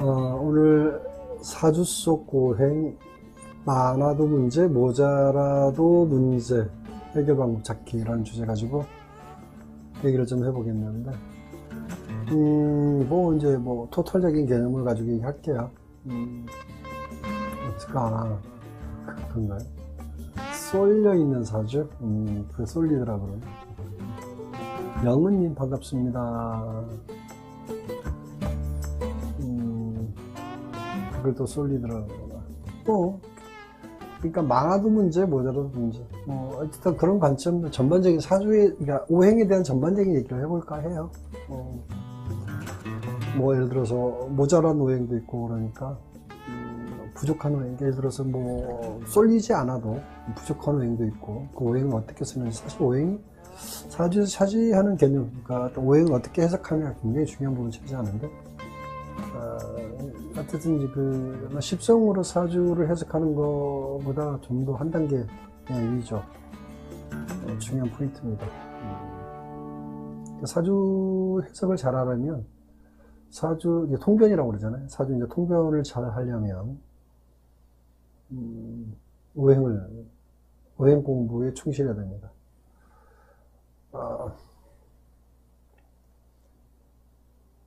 오늘 사주 속 고행, 많아도 문제, 모자라도 문제, 해결 방법 찾기라는 주제 가지고 얘기를 좀 해보겠는데, 이제 토탈적인 개념을 가지고 얘기할게요. 그런가요? 쏠려 있는 사주? 그게 쏠리더라고요. 영은님 반갑습니다. 그걸 또 쏠리더라고요. 그러니까 많아도 문제, 모자라도 문제. 어쨌든 그런 관점, 전반적인 사주의, 그러니까 오행에 대한 전반적인 얘기를 해볼까 해요. 예를 들어서 모자란 오행도 있고 그러니까, 부족한 오행, 예를 들어서 쏠리지 않아도 부족한 오행도 있고, 그 오행을 어떻게 쓰는지, 사실 오행이 사주에서 차지하는 개념, 그러니까 오행을 어떻게 해석하느냐가 굉장히 중요한 부분을 차지하는데, 어쨌든 십성으로 사주를 해석하는 것보다 좀 더 한 단계 위죠. 중요한 포인트입니다. 사주 해석을 잘 하려면, 사주, 통변이라고 그러잖아요. 사주 통변을 잘 하려면, 오행 공부에 충실해야 됩니다.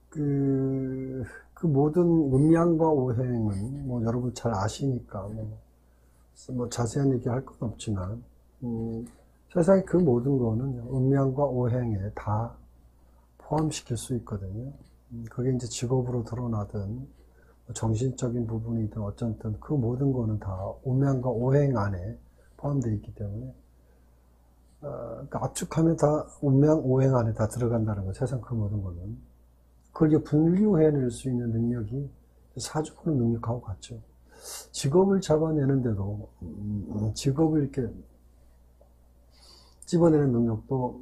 그 모든 음양과 오행은 여러분 잘 아시니까 자세한 얘기 할 건 없지만 세상에 그 모든 거는 음양과 오행에 다 포함시킬 수 있거든요. 그게 이제 직업으로 드러나든 정신적인 부분이든 어쨌든 그 모든 거는 다 음양과 오행 안에 포함되어 있기 때문에 그러니까 압축하면 다 음양, 오행 안에 다 들어간다는 거, 세상 그 모든 거는. 그걸 분류해낼 수 있는 능력이 사주 보는 능력하고 같죠. 직업을 잡아내는데도, 직업을 이렇게 집어내는 능력도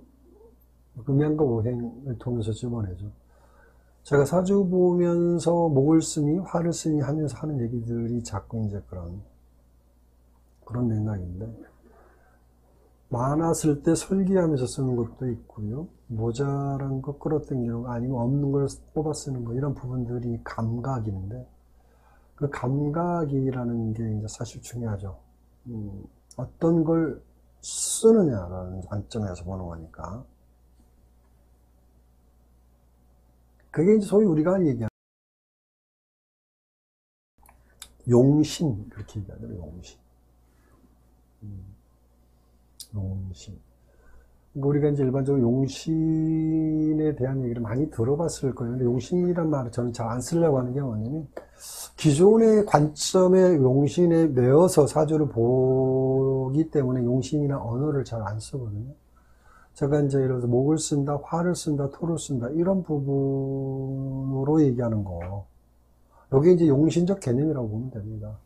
음양과 오행을 통해서 집어내죠. 제가 사주 보면서 목을 쓰니, 화를 쓰니 하면서 하는 얘기들이 자꾸 이제 그런 맥락인데, 많았을 때 설계하면서 쓰는 것도 있고요. 모자란 거 끌어당기는 거 아니면 없는 걸 뽑아 쓰는 거 이런 부분들이 감각인데 그 감각이라는 게 이제 사실 중요하죠. 어떤 걸 쓰느냐라는 관점에서 보는 거니까. 그게 이제 소위 우리가 얘기하는 용신, 그렇게 얘기하잖아요. 용신. 우리가 이제 일반적으로 용신에 대한 얘기를 많이 들어봤을 거예요. 근데 용신이란 말을 저는 잘 안 쓰려고 하는 게 뭐냐면, 기존의 관점에 용신에 매어서 사주를 보기 때문에 용신이나 언어를 잘 안 쓰거든요. 제가 이제 예를 들어서 목을 쓴다, 화를 쓴다, 토를 쓴다, 이런 부분으로 얘기하는 거. 이게 이제 용신적 개념이라고 보면 됩니다.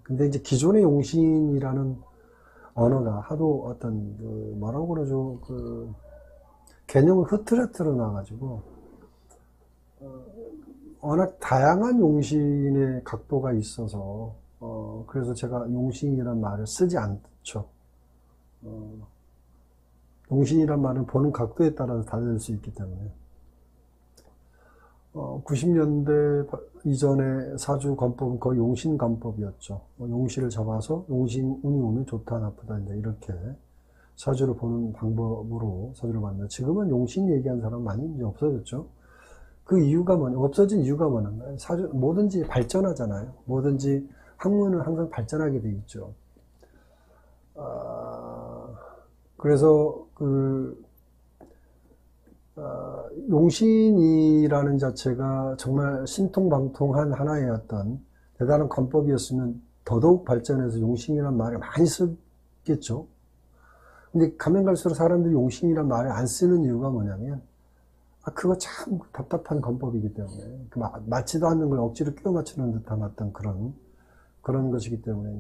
근데 이제 기존의 용신이라는 언어가 하도 어떤 뭐라고 그러죠, 개념을 흐트러뜨려 놔가지고 워낙 다양한 용신의 각도가 있어서 그래서 제가 용신이란 말을 쓰지 않죠. 용신이란 말은 보는 각도에 따라서 달라질 수 있기 때문에 90년대 이전의 사주 관법은 거의 용신 관법이었죠. 용신을 잡아서 용신 운이 오면 좋다 나쁘다 이렇게 사주를 보는 방법으로 사주를 봤는데 지금은 용신 얘기하는 사람 많이 이제 없어졌죠. 그 이유가 없어진 이유가 뭐냐면 사주 뭐든지 발전하잖아요. 뭐든지 학문은 항상 발전하게 돼 있죠. 그래서 용신이라는 자체가 정말 신통방통한 하나의 어떤 대단한 관법이었으면 더더욱 발전해서 용신이란 말을 많이 쓰겠죠. 근데 가면 갈수록 사람들이 용신이란 말을 안 쓰는 이유가 뭐냐면 그거 참 답답한 관법이기 때문에 맞지도 않는 걸 억지로 끼워 맞추는 듯한 어떤 그런 것이기 때문에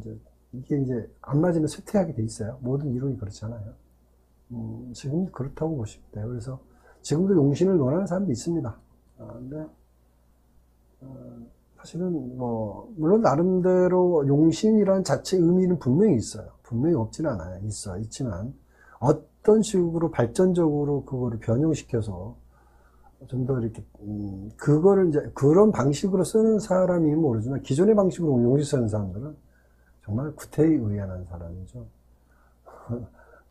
이게 이제 안 맞으면 쇠퇴하게 돼 있어요. 모든 이론이 그렇잖아요. 지금 그렇다고 보시면 돼요. 그래서 지금도 용신을 논하는 사람도 있습니다. 근데 사실은 물론 나름대로 용신이라는 자체 의미는 분명히 있어요. 분명히 없지는 않아요. 있지만 어떤 식으로 발전적으로 그거를 변형시켜서 좀 더 이렇게, 그거를 이제, 그런 방식으로 쓰는 사람이 모르지만, 기존의 방식으로 용시 쓰는 사람들은 정말 구태에 의연한 사람이죠.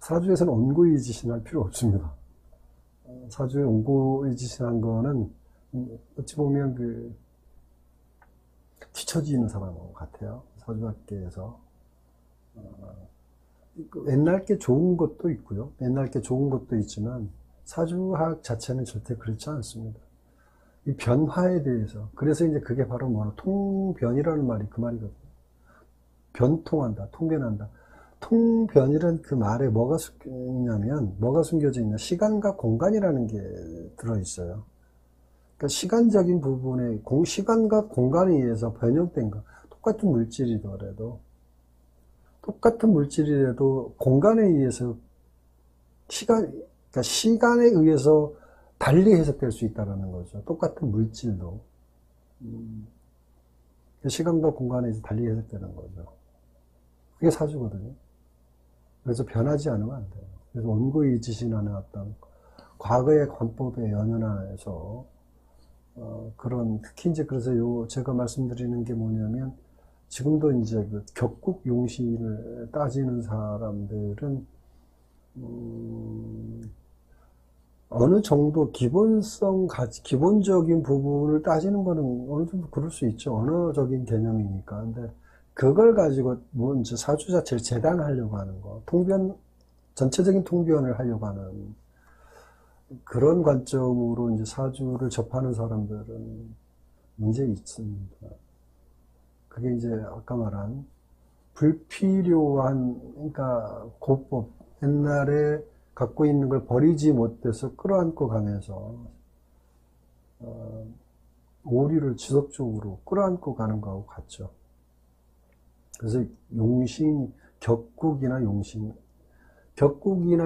사주에서는 온고의지신할 필요 없습니다. 사주에 온고의지신한 거는, 어찌 보면 뒤처지는 사람 같아요. 사주학계에서. 옛날 게 좋은 것도 있고요. 옛날 게 좋은 것도 있지만, 사주학 자체는 절대 그렇지 않습니다. 이 변화에 대해서. 그래서 이제 그게 바로 통변이라는 말이 그 말이거든요. 변통한다, 통변한다. 통변이란 그 말에 뭐가 숨겨져 있냐. 시간과 공간이라는 게 들어있어요. 그러니까 시간적인 부분에, 시간과 공간에 의해서 변형된 거. 똑같은 물질이더라도 공간에 의해서 그러니까 시간에 의해서 달리 해석될 수 있다는 거죠. 똑같은 물질도. 시간과 공간에 의해서 달리 해석되는 거죠. 그게 사주거든요. 그래서 변하지 않으면 안 돼요. 그래서 원고의지신하는 어떤 과거의 관법의 연연하에서 그런, 특히 이제 그래서 제가 말씀드리는 게 뭐냐면, 지금도 이제 격국 용신을 따지는 사람들은 어느 정도 기본적인 부분을 따지는 거는 어느 정도 그럴 수 있죠. 언어적인 개념이니까. 근데 그걸 가지고 이제 사주 자체를 재단하려고 하는 거, 전체적인 통변을 하려고 하는 그런 관점으로 이제 사주를 접하는 사람들은 문제 있습니다. 그게 이제 아까 말한 불필요한, 그러니까 고법, 옛날에 갖고 있는 걸 버리지 못해서 끌어안고 가면서 오류를 지속적으로 끌어안고 가는 거하고 같죠. 그래서 격국이나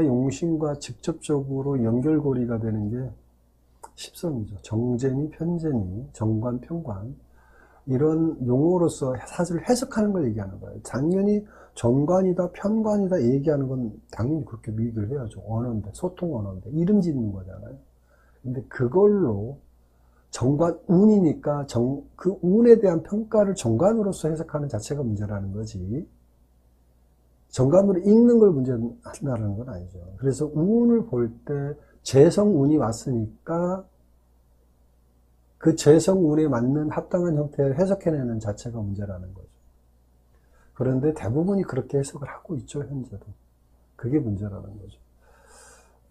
용신과 직접적으로 연결고리가 되는 게 십성이죠. 정제니 편제니 정관 편관, 이런 용어로서 사주를 해석하는 걸 얘기하는 거예요. 당연히 정관이다 편관이다 얘기하는 건 당연히 그렇게 미익을 해야죠. 언어인데, 소통 언어인데 이름 짓는 거잖아요. 근데 그걸로 정관 운이니까 그 운에 대한 평가를 정관으로서 해석하는 자체가 문제라는 거지, 정관으로 읽는 걸 문제한다는 건 아니죠. 그래서 운을 볼 때 재성운이 왔으니까 그 재성운에 맞는 합당한 형태를 해석해내는 자체가 문제라는 거죠. 그런데 대부분이 그렇게 해석을 하고 있죠, 현재도. 그게 문제라는 거죠.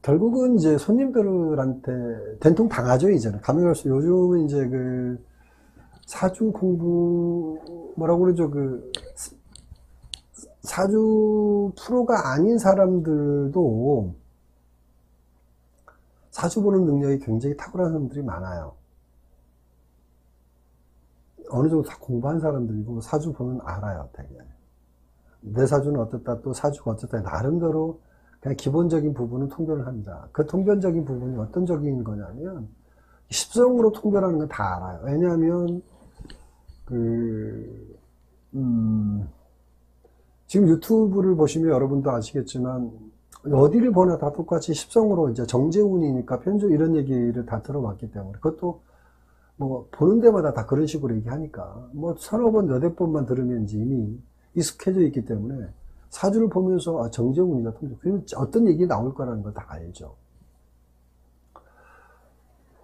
결국은 이제 손님들한테 된통 당하죠, 이제는. 가면 갈수록 요즘은 이제 사주 공부, 뭐라고 그러죠, 사주 프로가 아닌 사람들도 사주 보는 능력이 굉장히 탁월한 사람들이 많아요. 어느 정도 다 공부한 사람들이고 사주 보면 알아요, 되게. 내 사주는 어떻다, 또 사주가 어떻다, 나름대로 그냥 기본적인 부분은 통변을 합니다. 그 통변적인 부분이 어떤 적인 거냐면, 십성으로 통변하는 건 다 알아요. 왜냐하면 지금 유튜브를 보시면 여러분도 아시겠지만 어디를 보나 다 똑같이 십성으로 이제 정제운이니까 편조 이런 얘기를 다 들어봤기 때문에, 그것도 뭐 보는 데마다 다 그런 식으로 얘기하니까 뭐 서너 번, 여덟 번만 들으면 이미 익숙해져 있기 때문에 사주를 보면서 정제운이다, 통제, 그러면 어떤 얘기 나올 거라는 걸 다 알죠.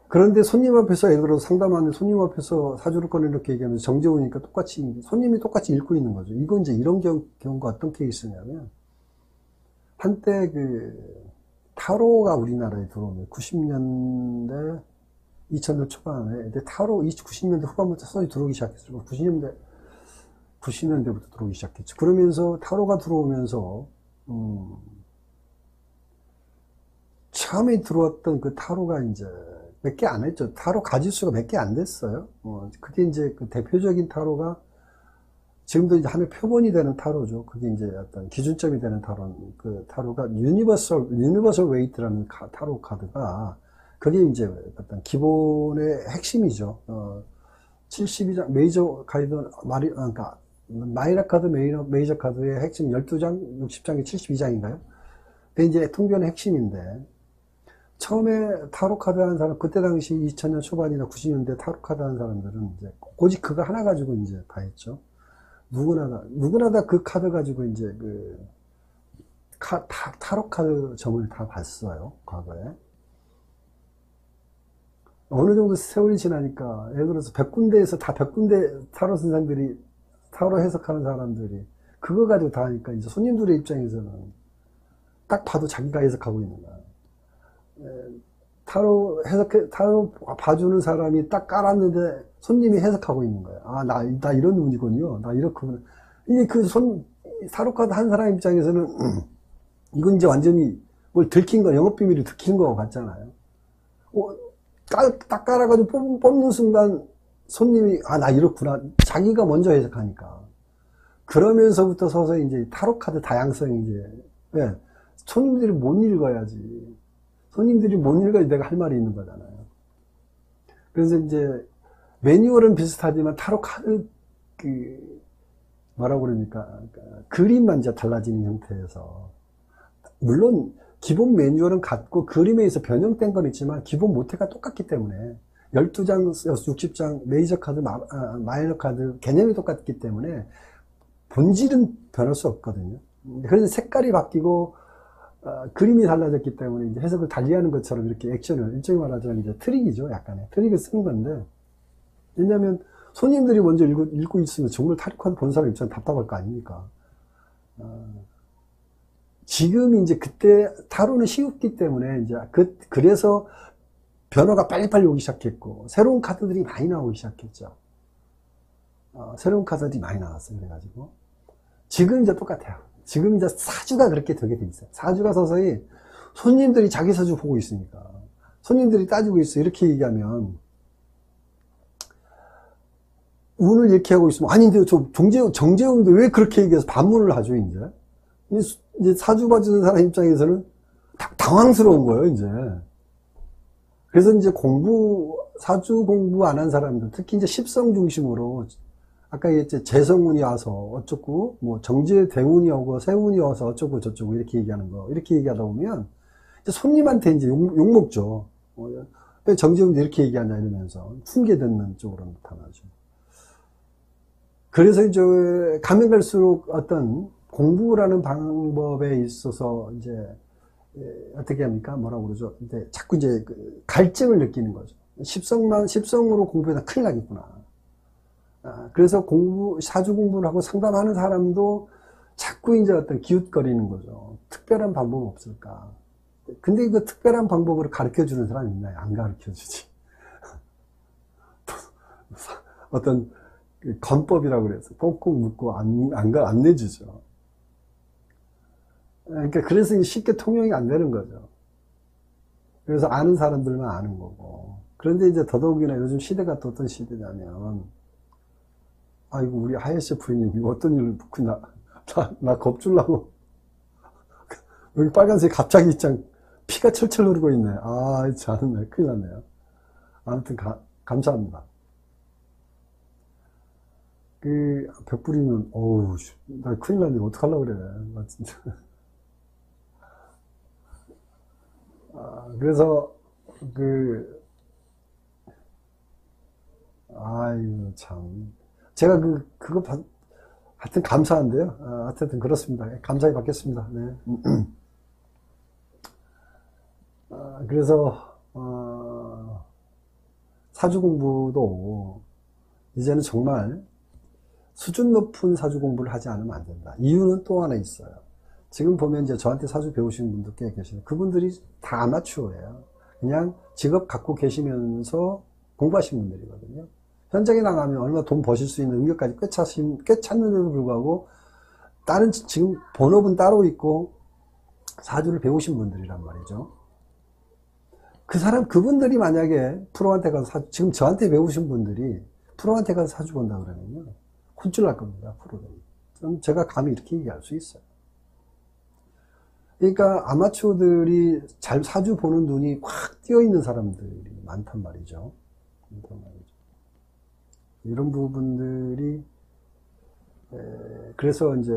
그런데 손님 앞에서, 예를 들어 상담하는 손님 앞에서 사주를 꺼내 이렇게 얘기하면서 정제운이니까 똑같이 손님이 똑같이 읽고 있는 거죠. 이건 이제 이런 경우가 어떤 케이스냐면, 한때 타로가 우리나라에 들어오면 90년대 2000년 초반에 타로 90년대 후반부터 서서히 들어오기 시작했어요. 90년대부터 들어오기 시작했죠. 그러면서 타로가 들어오면서 처음에 들어왔던 그 타로가 이제 몇 개 안 했죠. 타로 가지수가 몇 개 안 됐어요. 그게 이제 대표적인 타로가 지금도 이제 하나의 표본이 되는 타로죠. 그게 이제 어떤 기준점이 되는 타로가 유니버설 웨이트라는 타로 카드가, 그게 이제 어떤 기본의 핵심이죠. 72장 메이저 카드, 그러니까 마이너 카드, 메이저 카드의 핵심 12장, 60장이 72장인가요? 그게 이제 통변의 핵심인데, 처음에 타로 카드 하는 사람, 그때 당시 2000년 초반이나 90년대 타로 카드 하는 사람들은 이제 오직 그거 하나 가지고 이제 다 했죠. 누구나 다 그 카드 가지고 이제 타로 카드 점을 다 봤어요, 과거에. 어느 정도 세월이 지나니까, 예를 들어서 100군데에서 다 100군데 타로 선생들이, 타로 해석하는 사람들이, 그거 가지고 다 하니까, 이제 손님들의 입장에서는 딱 봐도 자기가 해석하고 있는 거야. 타로 봐주는 사람이 딱 깔았는데, 손님이 해석하고 있는 거야. 아, 나 이런 운이군요. 나 이렇구나. 이게 타로 카드 한 사람 입장에서는, 이건 이제 완전히 뭘 들킨 거, 영업비밀을 들킨 거 같잖아요. 딱 깔아가지고 뽑는 순간 손님이, 아, 나 이렇구나. 자기가 먼저 해석하니까. 그러면서부터 서서히 이제 타로카드 다양성이 이제, 왜? 손님들이 못 읽어야지. 손님들이 못 읽어야지 내가 할 말이 있는 거잖아요. 그래서 이제 매뉴얼은 비슷하지만 타로카드, 뭐라고 그러니까, 그림만 이제 달라지는 형태에서. 물론, 기본 매뉴얼은 같고 그림에 의해서 변형된 건 있지만 기본 모태가 똑같기 때문에 12장, 60장 메이저 카드, 마이너 카드 개념이 똑같기 때문에 본질은 변할 수 없거든요. 그래서 색깔이 바뀌고 그림이 달라졌기 때문에 이제 해석을 달리하는 것처럼 이렇게 액션을 일종의 말하자면 이제 트릭이죠. 약간의 트릭을 쓰는 건데, 왜냐하면 손님들이 먼저 읽고 있으면 정말 타로 카드 본 사람 입장에 답답할 거 아닙니까? 지금 이제 그때 타로는 쉬웠기 때문에 이제 그래서 변화가 빨리빨리 오기 시작했고 새로운 카드들이 많이 나오기 시작했죠. 새로운 카드들이 많이 나왔어요. 그래가지고 지금 이제 똑같아요. 지금 이제 사주가 그렇게 되게 돼 있어요. 사주가 서서히 손님들이 자기 사주 보고 있으니까 손님들이 따지고 있어. 이렇게 얘기하면 운을 이렇게 하고 있으면 아닌데 정재웅도 왜 그렇게 얘기해서 반문을 하죠. 이제 사주 봐주는 사람 입장에서는 당황스러운 거예요, 이제. 그래서 이제 사주 공부 안 한 사람들, 특히 이제 십성 중심으로, 아까 얘기했지, 재성운이 와서 어쩌고, 뭐, 정제대운이 오고, 세운이 와서 어쩌고 저쩌고 이렇게 얘기하는 거, 이렇게 얘기하다 보면, 이제 손님한테 이제 욕먹죠. 왜 정재웅도 이렇게 얘기하냐 이러면서, 훈계듣는 쪽으로 나타나죠. 그래서 이제 가면 갈수록 어떤, 공부라는 방법에 있어서 이제 어떻게 합니까? 뭐라고 그러죠? 근데 자꾸 이제 갈증을 느끼는 거죠. 십성으로 공부해서 큰일 나겠구나. 그래서 사주 공부를 하고 상담하는 사람도 자꾸 이제 어떤 기웃거리는 거죠. 특별한 방법은 없을까? 근데 그 특별한 방법으로 가르쳐 주는 사람이 있나요? 안 가르쳐 주지. 어떤 건법이라고 그래서 꽁꽁 묶고 안 내주죠. 그러니까 그래서 쉽게 통용이 안 되는 거죠. 그래서 아는 사람들만 아는 거고. 그런데 이제 더더욱이나 요즘 시대가 또 어떤 시대냐면, 아이고 우리 하예시 부인님 어떤 일을 나 겁줄라고 여기 빨간색 갑자기 피가 철철 흐르고 있네. 아, 참 큰일 났네요. 아무튼 감사합니다. 벽부리는 어우 나 큰일 났네. 어떡하려고 그래. 나 진짜. 그래서 아유 참 제가 그거 하여튼 감사한데요. 하여튼 그렇습니다. 감사히 받겠습니다. 네. 그래서 사주 공부도 이제는 정말 수준 높은 사주 공부를 하지 않으면 안 된다. 이유는 또 하나 있어요. 지금 보면 이제 저한테 사주 배우시는 분들 꽤 계시는 그분들이 다 아마추어예요. 그냥 직업 갖고 계시면서 공부하신 분들이거든요. 현장에 나가면 얼마 돈 버실 수 있는 능력까지 꽤 찾는데도 불구하고 다른 지금 본업은 따로 있고 사주를 배우신 분들이란 말이죠. 그분들이 만약에 프로한테 가서 지금 저한테 배우신 분들이 프로한테 가서 사주 본다 그러면요. 혼쭐 날 겁니다, 프로는. 그럼 제가 감히 이렇게 얘기할 수 있어요. 그러니까 아마추어들이 잘 사주 보는 눈이 확 띄어 있는 사람들이 많단 말이죠. 이런 부분들이 그래서 이제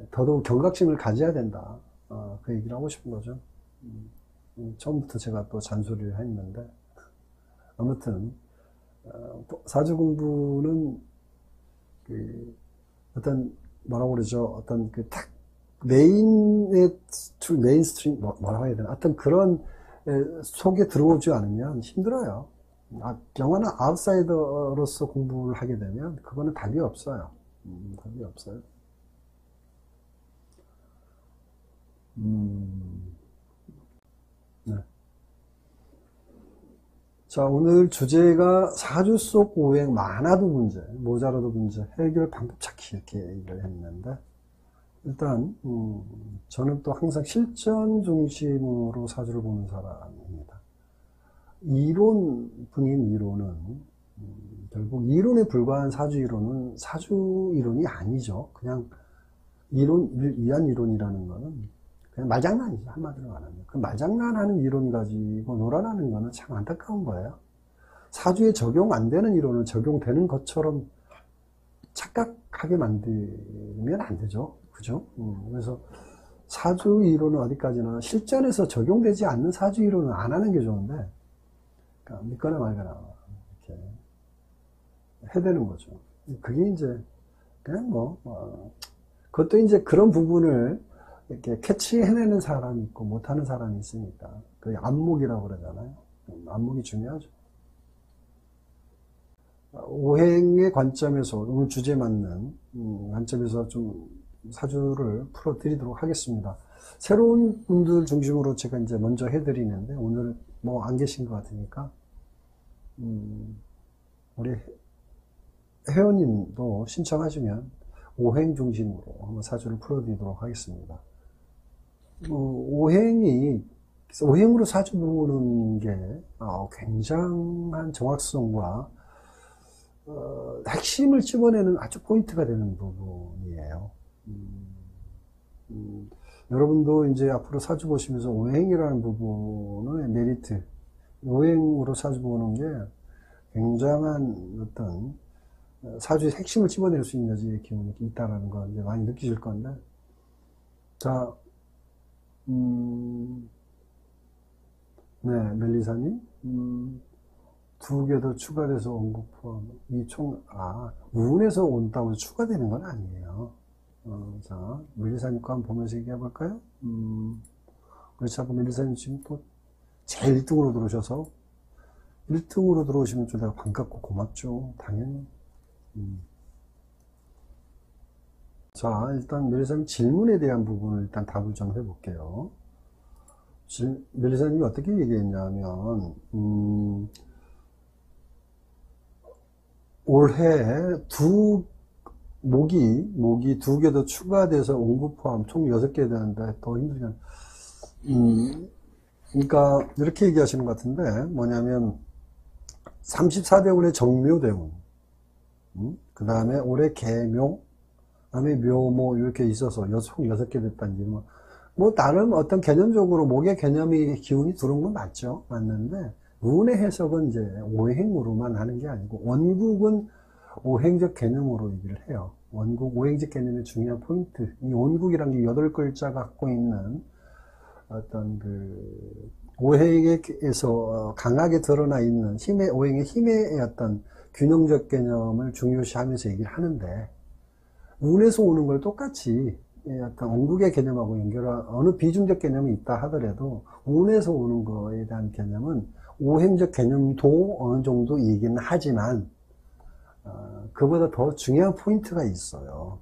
더더욱 경각심을 가져야 된다. 그 얘기를 하고 싶은 거죠. 처음부터 제가 또 잔소리를 했는데, 아무튼, 사주 공부는, 어떤, 뭐라고 그러죠? 어떤 메인스트림, 뭐라고 해야 되나? 어떤 그런 속에 들어오지 않으면 힘들어요. 영화나 아웃사이더로서 공부를 하게 되면, 그거는 답이 없어요. 답이 없어요. 네. 자, 오늘 주제가 사주 속 오행 많아도 문제, 모자라도 문제, 해결 방법 찾기 이렇게 얘기를 했는데, 일단, 저는 또 항상 실전 중심으로 사주를 보는 사람입니다. 분인 이론은, 결국 이론에 불과한 사주 이론은 사주 이론이 아니죠. 그냥 위한 이론이라는 거는 그냥 말장난이죠. 한마디로 말하면. 그 말장난하는 이론 가지고 놀아나는 거는 참 안타까운 거예요. 사주에 적용 안 되는 이론을 적용되는 것처럼 착각하게 만들면 안 되죠. 그죠? 그래서 사주 이론은 어디까지나 실전에서 적용되지 않는 사주 이론은 안 하는 게 좋은데, 그러니까 믿거나 말거나 이렇게 해대는 거죠. 그게 이제 그냥 그것도 이제 그런 부분을 이렇게 캐치해내는 사람이 있고 못하는 사람이 있으니까 그게 안목이라고 그러잖아요. 안목이 중요하죠. 오행의 관점에서 오늘 주제에 맞는 관점에서 좀 사주를 풀어드리도록 하겠습니다. 새로운 분들 중심으로 제가 이제 먼저 해드리는데 오늘 뭐 안 계신 것 같으니까 우리 회원님도 신청하시면 오행 중심으로 한번 사주를 풀어드리도록 하겠습니다. 오행으로 사주 보는 게 굉장한 정확성과 핵심을 집어내는 아주 포인트가 되는 부분이에요. 여러분도 이제 앞으로 사주 보시면서 오행이라는 부분의 메리트, 오행으로 사주 보는 게 굉장한 어떤 사주의 핵심을 집어낼 수 있는 여지의 기운이 있다는 걸 이제 많이 느끼실 건데, 자, 네, 멜리사님, 두 개 더 추가돼서 언급 포함, 운에서 온다고 해서 추가되는 건 아니에요. 자, 멜리사님 거 한번 보면서 얘기해 볼까요? 그렇지 않고 멜리사님 지금 또 제일 1등으로 들어오셔서, 1등으로 들어오시면 좀 내가 반갑고 고맙죠. 당연히. 자, 일단 멜리사님 질문에 대한 부분을 일단 답을 좀 해볼게요. 멜리사님이 어떻게 얘기했냐면, 올해 목이 두 개 더 추가돼서 온구 포함 총 6개 되는데 더 힘들면, 그러니까 이렇게 얘기하시는 것 같은데, 뭐냐면 34대운의 정묘대운, 그 다음에 올해 개묘, 그 다음에 묘모 이렇게 있어서 총 6개 됐다는 얘기. 뭐 나름 어떤 개념적으로 목의 개념이 기운이 들어온 건 맞죠. 맞는데 운의 해석은 이제 오행으로만 하는 게 아니고 원국은 오행적 개념으로 얘기를 해요. 원국 오행적 개념의 중요한 포인트. 이 원국이란 게 8글자가 갖고 있는 어떤 그 오행에서 강하게 드러나 있는 오행의 힘의 어떤 균형적 개념을 중요시하면서 얘기를 하는데, 운에서 오는 걸 똑같이 어떤 원국의 개념하고 연결한 어느 비중적 개념이 있다 하더라도 운에서 오는 거에 대한 개념은 오행적 개념도 어느 정도 얘기는 하지만 그보다 더 중요한 포인트가 있어요.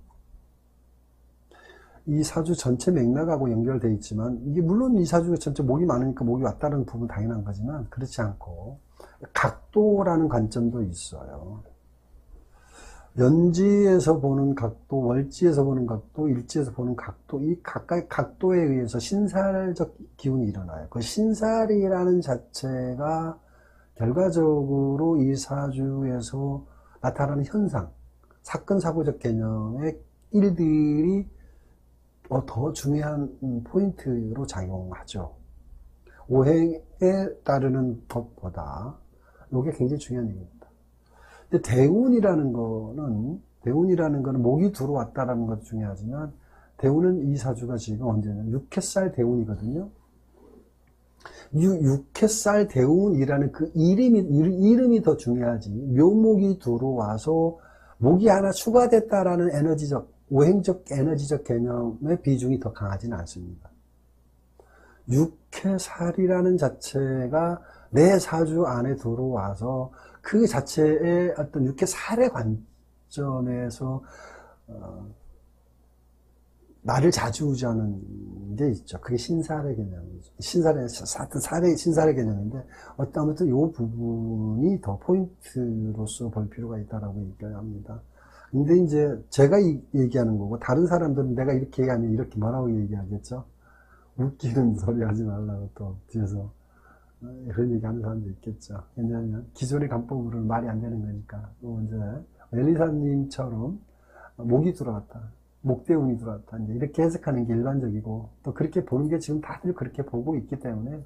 이 사주 전체 맥락하고 연결되어 있지만, 이게 물론 이 사주가 전체 목이 많으니까 목이 왔다는 부분 당연한 거지만 그렇지 않고 각도라는 관점도 있어요. 연지에서 보는 각도, 월지에서 보는 각도, 일지에서 보는 각도, 이 각각의 각도에 의해서 신살적 기운이 일어나요. 그 신살이라는 자체가 결과적으로 이 사주에서 나타나는 현상, 사건, 사고적 개념의 일들이 더 중요한 포인트로 작용하죠. 오행에 따르는 것보다 이게 굉장히 중요한 얘기입니다. 근데 대운이라는 거는 목이 들어왔다라는 것도 중요하지만, 대운은 이 사주가 지금 언제냐면 6햇살 대운이거든요. 육회살 대운이라는 그 이름이 더 중요하지. 묘목이 들어와서 목이 하나 추가됐다라는 에너지적, 오행적 에너지적 개념의 비중이 더 강하지는 않습니다. 육회살이라는 자체가 내 사주 안에 들어와서 그 자체의 어떤 육회살의 관점에서 나를 좌지우지하는 게 있죠. 그게 신살의 개념이죠. 신살의 개념인데, 아무튼 이 부분이 더 포인트로서 볼 필요가 있다라고 얘기합니다. 근데 이제 제가 얘기하는 거고, 다른 사람들은 내가 이렇게 얘기하면 이렇게 뭐라고 얘기하겠죠? 웃기는 소리 하지 말라고 또 뒤에서 그런 얘기 하는 사람도 있겠죠. 왜냐하면 기존의 간법으로는 말이 안 되는 거니까. 또 이제 멜리사님처럼 목이 들어왔다. 목대운이 들어왔다. 이제 이렇게 해석하는 게 일반적이고, 또 그렇게 보는 게 지금 다들 그렇게 보고 있기 때문에,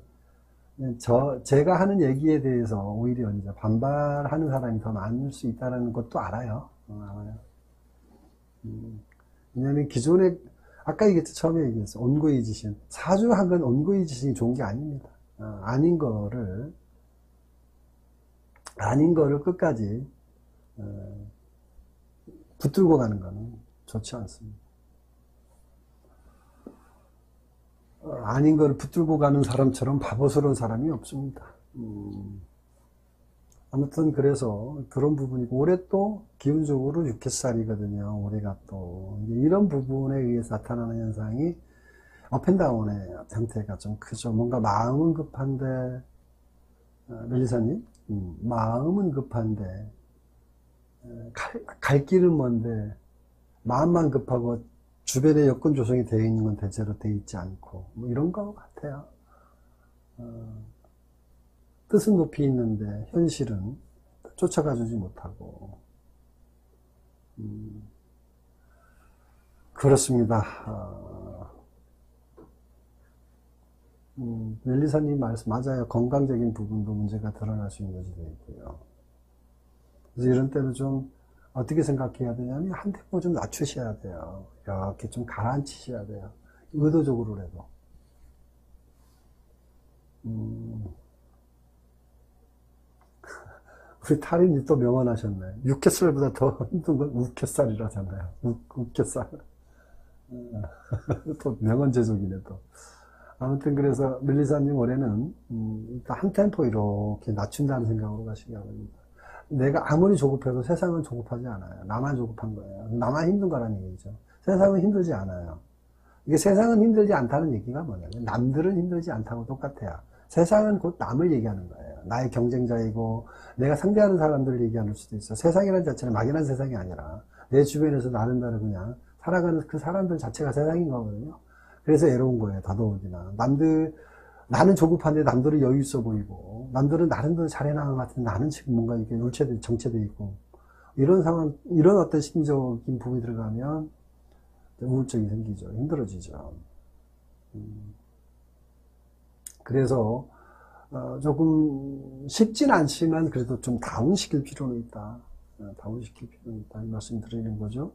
제가 하는 얘기에 대해서 오히려 이제 반발하는 사람이 더 많을 수 있다는 것도 알아요. 알아요. 왜냐면 기존에, 아까 얘기했죠. 처음에 얘기했어. 온고의 지신. 사주학은 온고의 지신이 좋은 게 아닙니다. 아닌 거를 끝까지, 붙들고 가는 거는 좋지 않습니다. 아닌 걸 붙들고 가는 사람처럼 바보스러운 사람이 없습니다. 아무튼 그래서 그런 부분이고, 올해 또 기운적으로 육회살이거든요. 올해가 또 이런 부분에 의해서 나타나는 현상이 업앤다운의 형태가 좀 크죠. 뭔가 마음은 급한데, 멜리사님, 마음은 급한데 갈 길은 먼데 마음만 급하고 주변에 여건 조성이 되어 있는 건 대체로 되어 있지 않고, 뭐 이런 것 같아요. 뜻은 높이 있는데 현실은 쫓아가 주지 못하고, 그렇습니다. 멜리사님 말씀 맞아요. 건강적인 부분도 문제가 드러날 수 있는 것이 되어 있고요. 그래서 이런 때는 좀 어떻게 생각해야 되냐면 한 템포 좀 낮추셔야 돼요. 이렇게 좀 가라앉히셔야 돼요. 의도적으로라도. 우리 탈인이 또 명언하셨네. 육회살보다 더 힘든 건 우회살이라잖아요. 우회살. 또 명언 제조기네 또. 아무튼 그래서 멜리사님 올해는 일단 한 템포 이렇게 낮춘다는 생각으로 가시기 바랍니다. 내가 아무리 조급해도 세상은 조급하지 않아요. 나만 조급한 거예요. 나만 힘든 거라는 얘기죠. 세상은 힘들지 않아요. 이게 세상은 힘들지 않다는 얘기가 뭐냐면 남들은 힘들지 않다고 똑같아요. 세상은 곧 남을 얘기하는 거예요. 나의 경쟁자이고 내가 상대하는 사람들을 얘기하는 수도 있어. 세상이라는 자체는 막연한 세상이 아니라 내 주변에서 나름대로 그냥 살아가는 그 사람들 자체가 세상인 거거든요. 그래서 외로운 거예요. 더더욱이나. 나는 조급한데 남들은 여유 있어 보이고, 남들은 나름대로 잘해나간 것 같은데 나는 지금 뭔가 이렇게 정체돼 있고, 이런 상황, 이런 어떤 심리적인 부분이 들어가면 우울증이 생기죠. 힘들어지죠. 그래서, 조금 쉽진 않지만 그래도 좀 다운시킬 필요는 있다. 다운시킬 필요는 있다. 이 말씀 드리는 거죠.